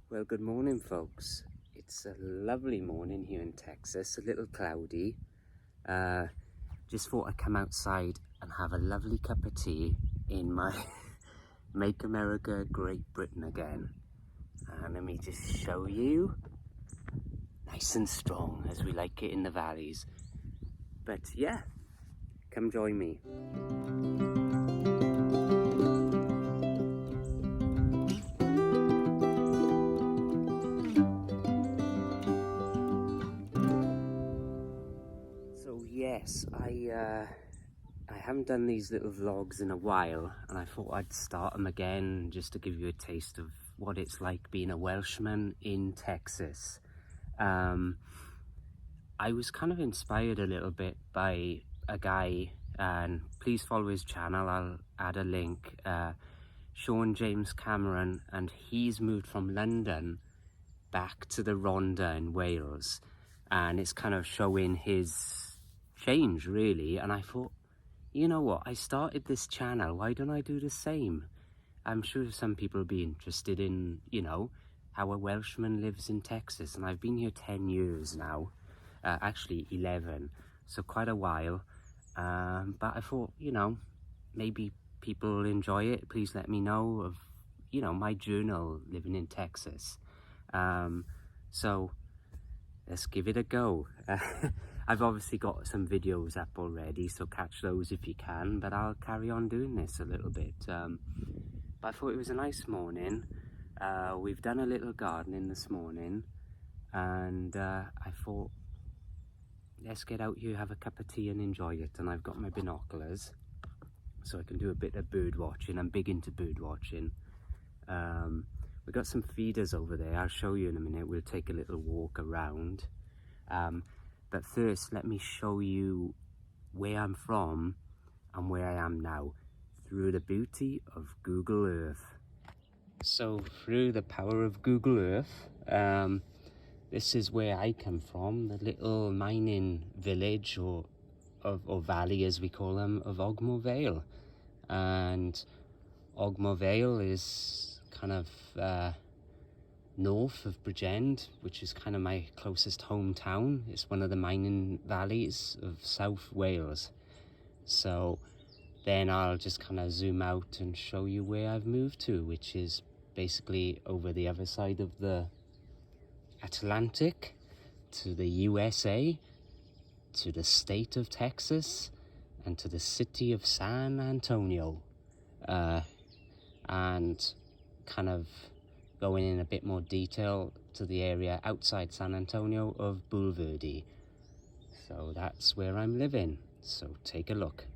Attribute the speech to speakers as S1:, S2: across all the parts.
S1: Well, good morning, folks. It's a lovely morning here in Texas, a little cloudy. Just thought I'd come outside and have a lovely cup of tea in my Make America Great Britain Again. And let me just show you, nice and strong as we like it in the valleys. But yeah, come join me. So yes, I haven't done these little vlogs in a while, and I thought I'd start them again just to give you a taste of what it's like being a Welshman in Texas. I was kind of inspired a little bit by a guy, and please follow his channel, I'll add a link, Sean James Cameron, and he's moved from London back to the Rhondda in Wales, and it's kind of showing his change really. And I thought, you know what, I started this channel, why don't I do the same? I'm sure some people will be interested in, you know, how a Welshman lives in Texas. And I've been here 10 years now, actually 11, so quite a while. But I thought, you know, maybe people will enjoy it. Please let me know of, you know, my journal living in Texas. So let's give it a go. I've obviously got some videos up already, so catch those if you can, but I'll carry on doing this a little bit. But I thought it was a nice morning. We've done a little gardening this morning, and I thought, let's get out here, have a cup of tea and enjoy it. And I've got my binoculars so I can do a bit of bird watching. I'm big into bird watching. We've got some feeders over there, I'll show you in a minute. We'll take a little walk around. But first, let me show you where I'm from and where I am now through the beauty of Google Earth. So through the power of Google Earth, this is where I come from, the little mining village or valley as we call them, of Ogmore Vale. And Ogmore Vale is kind of north of Bridgend, which is kind of my closest hometown. It's one of the mining valleys of South Wales. So then I'll just kind of zoom out and show you where I've moved to, which is basically over the other side of the Atlantic, to the USA, to the state of Texas, and to the city of San Antonio. And kind of going in a bit more detail to the area outside San Antonio of Bulverde. So that's where I'm living, so take a look.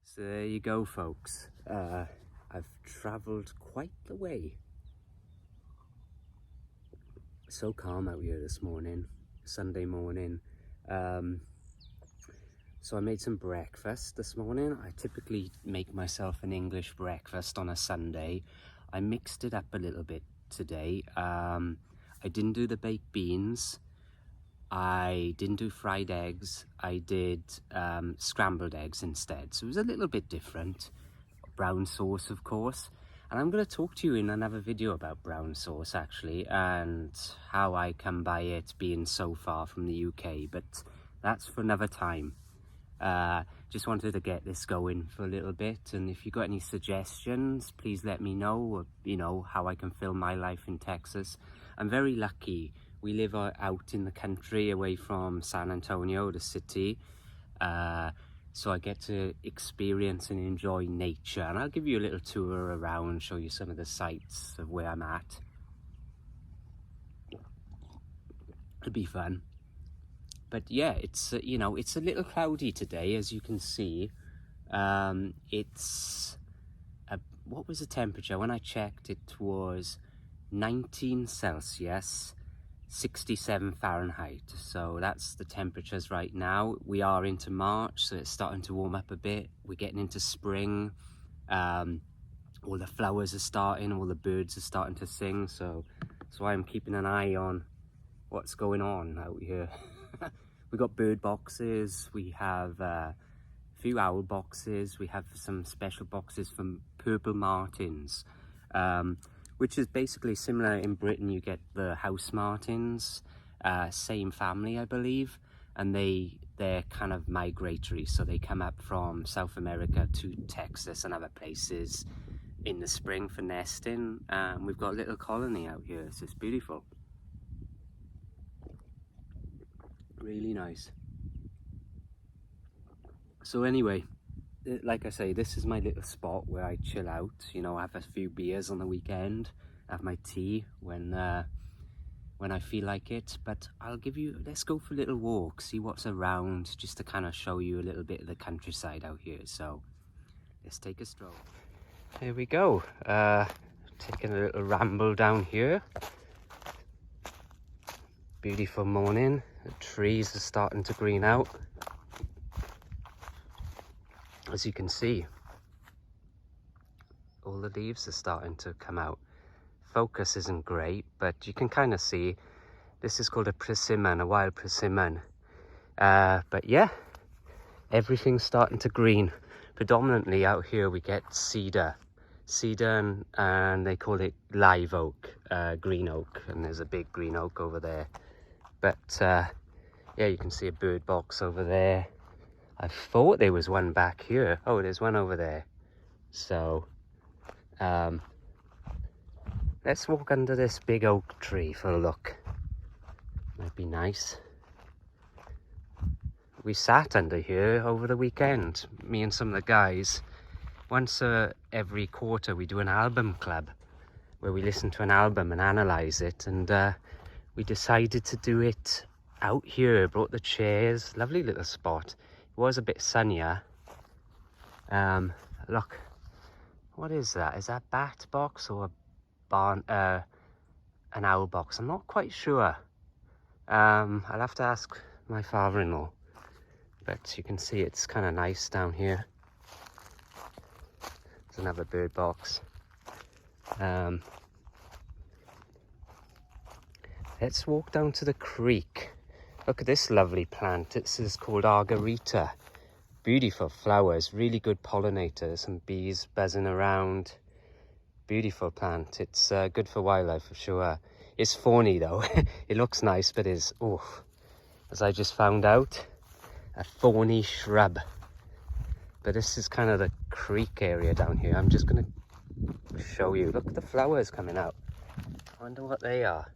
S1: So there you go, folks. I've travelled quite the way. So calm out here this morning, Sunday morning. So I made some breakfast this morning. I typically make myself an English breakfast on a Sunday. I mixed it up a little bit today. I didn't do the baked beans. I didn't do fried eggs. I did scrambled eggs instead. So it was a little bit different. Brown sauce, of course. And I'm going to talk to you in another video about brown sauce, actually, and how I come by it being so far from the UK. But that's for another time. Just wanted to get this going for a little bit, and if you got any suggestions, please let me know, you know, how I can film my life in Texas. I'm very lucky. We live out in the country away from San Antonio, the city, so I get to experience and enjoy nature, and I'll give you a little tour around, show you some of the sights of where I'm at. It'll be fun. But yeah, it's you know, it's a little cloudy today, as you can see. It's what was the temperature when I checked? It was 19 Celsius, 67 Fahrenheit. So that's the temperatures right now. We are into March, so it's starting to warm up a bit. We're getting into spring. All the flowers are starting, all the birds are starting to sing. So I'm keeping an eye on what's going on out here. We got bird boxes, we have a few owl boxes, we have some special boxes from purple martins, which is basically similar. In Britain you get the house martins, same family I believe, and they're kind of migratory, so they come up from South America to Texas and other places in the spring for nesting. We've got a little colony out here, so it's beautiful. Really nice. So anyway, like I say, this is my little spot where I chill out, you know, have a few beers on the weekend, have my tea when I feel like it. But let's go for a little walk, see what's around, just to kind of show you a little bit of the countryside out here. So let's take a stroll. Here we go, taking a little ramble down here. Beautiful morning, the trees are starting to green out. As you can see, all the leaves are starting to come out. Focus isn't great, but you can kind of see this is called a persimmon, a wild persimmon. But yeah, everything's starting to green. Predominantly out here we get cedar and they call it live oak, green oak, and there's a big green oak over there. But yeah, you can see a bird box over there. I thought there was one back here. Oh, there's one over there. So let's walk under this big oak tree for a look. Might be nice. We sat under here over the weekend, me and some of the guys. Once every quarter we do an album club where we listen to an album and analyze it, and we decided to do it out here. Brought the chairs, lovely little spot. It was a bit sunnier. Look, what is that? Is that a bat box or an owl box? I'm not quite sure. I'll have to ask my father-in-law. But you can see it's kind of nice down here. There's another bird box. Let's walk down to the creek. Look at this lovely plant. This is called Argarita. Beautiful flowers, really good pollinators and bees buzzing around. Beautiful plant. It's good for wildlife for sure. It's thorny though. It looks nice, but is, as I just found out, a thorny shrub. But this is kind of the creek area down here. I'm just going to show you. Look at the flowers coming out. I wonder what they are.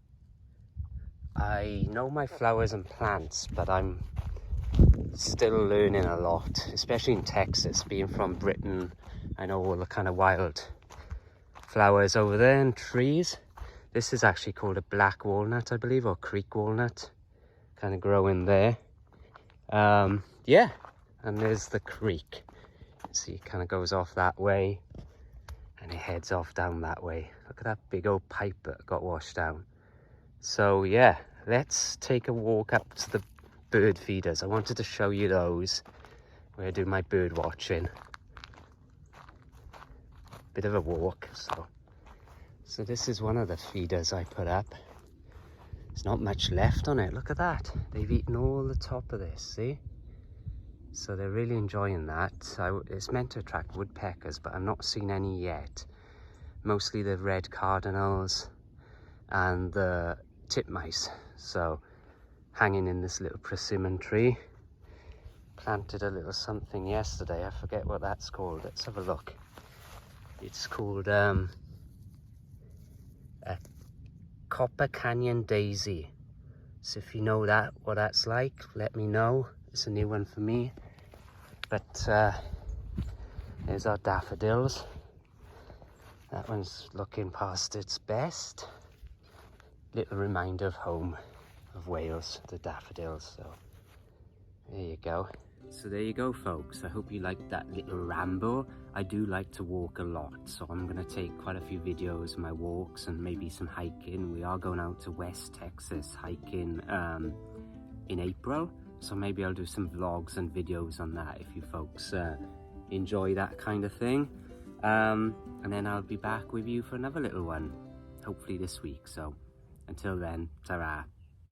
S1: I know my flowers and plants, but I'm still learning a lot, especially in Texas. Being from Britain, I know all the kind of wild flowers over there and trees. This is actually called a black walnut, I believe, or creek walnut, kind of growing there. Yeah, and there's the creek. See, it kind of goes off that way and it heads off down that way. Look at that big old pipe that got washed down. So yeah, let's take a walk up to the bird feeders. I wanted to show you those where I do my bird watching. Bit of a walk. So this is one of the feeders I put up. There's not much left on it. Look at that. They've eaten all the top of this, see? So they're really enjoying that. It's meant to attract woodpeckers, but I've not seen any yet. Mostly the red cardinals and the titmice. So hanging in this little persimmon tree. Planted a little something yesterday. I forget what that's called. Let's have a look. It's called a Copper Canyon Daisy. So if you know what that's like, let me know. It's a new one for me. But here's our daffodils. That one's looking past its best. Little reminder of home, of Wales, the daffodils. So there you go. So there you go, folks. I hope you liked that little ramble. I do like to walk a lot, so I'm going to take quite a few videos of my walks and maybe some hiking. We are going out to West Texas hiking in April, so maybe I'll do some vlogs and videos on that if you folks enjoy that kind of thing. And then I'll be back with you for another little one, hopefully this week. So until then, ta-ra.